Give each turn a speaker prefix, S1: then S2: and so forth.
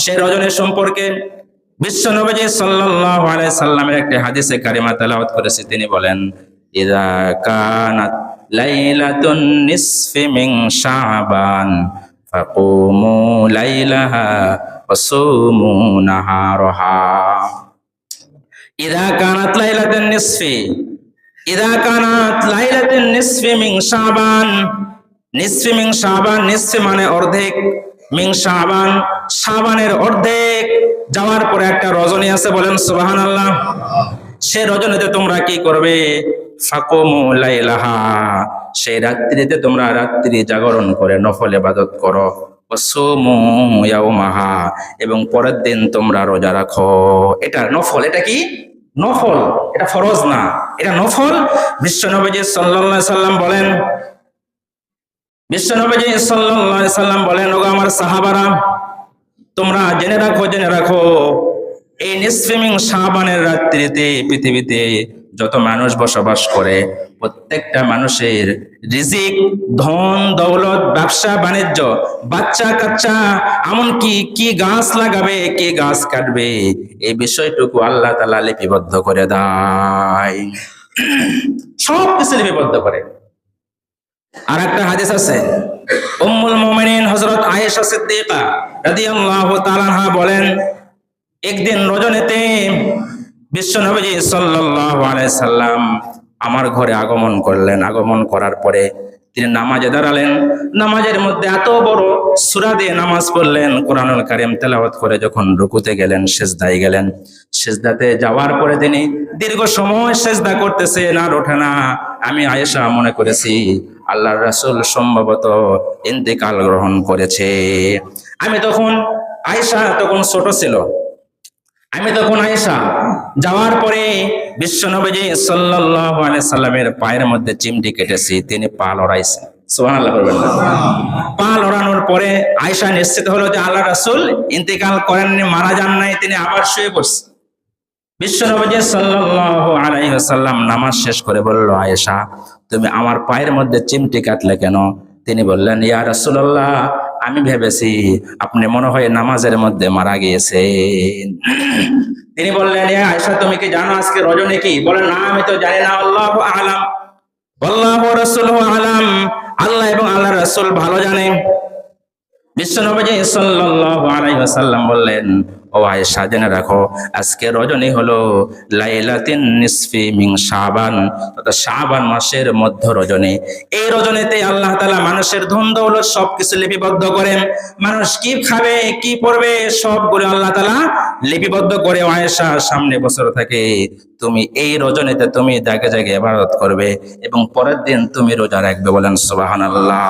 S1: সে রজনী সম্পর্কে বিশ্ব নবী সাল্লাল্লাহু আলাইহি সাল্লামের একটি হাদিসে কারিমা তেলাওয়াত করেছি। তিনি বলেন, ইযা কানাত লাইলাতুন নিসফি মিন শাবান ফাকুমু লাইলাহা ওয়া সুমু নাহারাহা। ইযা কানাত লাইলাতুন নিসফি, ইযা কানাত লাইলাতুন নিসফি মিন শাবান, নিসফি মিন শাবান, নিসফি মানে অর্ধেক, মিন শাবান শাবানের অর্ধেক যাওয়ার পরে একটা রজনী আছে, বলেন সুবহানাল্লাহ। সে রজনীতে তোমরা কি করবে? ফাকুমু লাইলাহা, সেই রাত্রিতে তোমরা রাত্রি জাগরণ করে নফল ইবাদত করো। ওয়াসুমু ইয়াওমাহা, এবং পরের দিন তোমরা রোজা রাখো। এটা নফল। এটা কি নফল, এটা ফরজ না, এটা নফল। বিশ্বনবী সাল্লাল্লাহু আলাইহি সাল্লাম বলেন, বিশ্বনবী সাল্লাল্লাহু আলাইহি সাল্লাম বলেন, ওগো আমার সাহাবারা, তোমরা জেনে রাখো, জেনে রাখো, এই নিসফে মিন শাবানের রাত্রিতে পৃথিবীতে যত মানুষ বসবাস করে, প্রত্যেকটা মানুষের রিজিক, ধন দৌলত, ব্যবসা বাণিজ্য, বাচ্চা কাচ্চা, এমনকি কি গাছ লাগাবে, কি গাছ কাটবে, এই বিষয়টুকু আল্লাহ তাআলা লিপিবদ্ধ করে দেয়। সব কিছু লিপিবদ্ধ করে। আর একটা হাদিস আছে, উম্মুল মুমিনিন হযরত আয়েশা সিদ্দিকা রাদিয়াল্লাহু তাআলা আনহা বলেন, একদিন রজনীতে বিশ্বনবী সাল্লাল্লাহু আলাইহি সাল্লাম আমার ঘরে আগমন করলেন। আগমন করার পরে তিনি নামাজে দাঁড়ালেন। নামাজের মধ্যে এত বড় সূরা দিয়ে নামাজ পড়লেন, কোরআনুল কারীম তেলাওয়াত করে যখন রুকুতে গেলেন, সিজদায় গেলেন, সিজদাতে যাওয়ার পরে তিনি দীর্ঘ সময় সিজদা করতেছেন আর ওঠে না। আমি আয়েশা মনে করেছি আল্লাহর রাসূল সম্ভবত ইন্তেকাল গ্রহণ করেছে। আমি তখন, আয়েশা তখন ছোট ছিল, আমি তখন আয়েশা যাওয়ার পরে বিশ্বনবী সাল্লাল্লাহু আলাইহি সাল্লামের পায়ের মধ্যে চিমটি কেটেছি, তিনি পা লড়াইছেন। সুবহানাল্লাহ বলবেন না? পা লড়ানোর পরে আয়েশা নিশ্চিত হলো যে আল্লাহর রাসূল ইন্তেকাল করেননি, মারা যান নাই, তিনি আবার শুয়ে পড়ছেন। বিশ্বনবী সাল্লাল্লাহু আলাইহি ওয়াসাল্লাম নামাজ শেষ করে বলল, আয়েশা, তুমি আমার পায়ের মধ্যে চিমটি কাটলে কেন? তিনি বললেন, ইয়া রাসূলুল্লাহ, আমি ভেবেছি আপনি মনে হয় নামাজের মধ্যে মারা গিয়েছেন। তিনি বললেন, ইয়া আয়েশা, তুমি কি জানো আজকে রজনী কি? বলেন, না, আমি তো জানি না। আল্লাহু আ'লাম, আল্লাহু ওয়া রাসূলুহু আ'লাম, আল্লাহ এবং আল্লাহর রাসূল ভালো জানেন। বিশ্বনবী সাল্লাল্লাহু আলাইহি ওয়াসাল্লাম বললেন, ও আয়েশা, জেনে রাখো, আজকে রজনী হলো লাইলাতুন নিসফি মিন শাবান, অর্থাৎ শাবান মাসের মধ্য রজনী। এই রজনীতে আল্লাহ তাআলা মানুষের ধন দৌলত সবকিছু লিপিবদ্ধ করেন। মানুষ কি খাবে, কি পরবে, সবগুলো আল্লাহ তাআলা লিপিবদ্ধ করে। আয়েশা, সামনে বছর থেকে তুমি এই রজনীতে তুমি জায়গায় জায়গায় ইবাদত করবে এবং পরের দিন তুমি রোজা রাখবে। বলেন সুবহানাল্লাহ।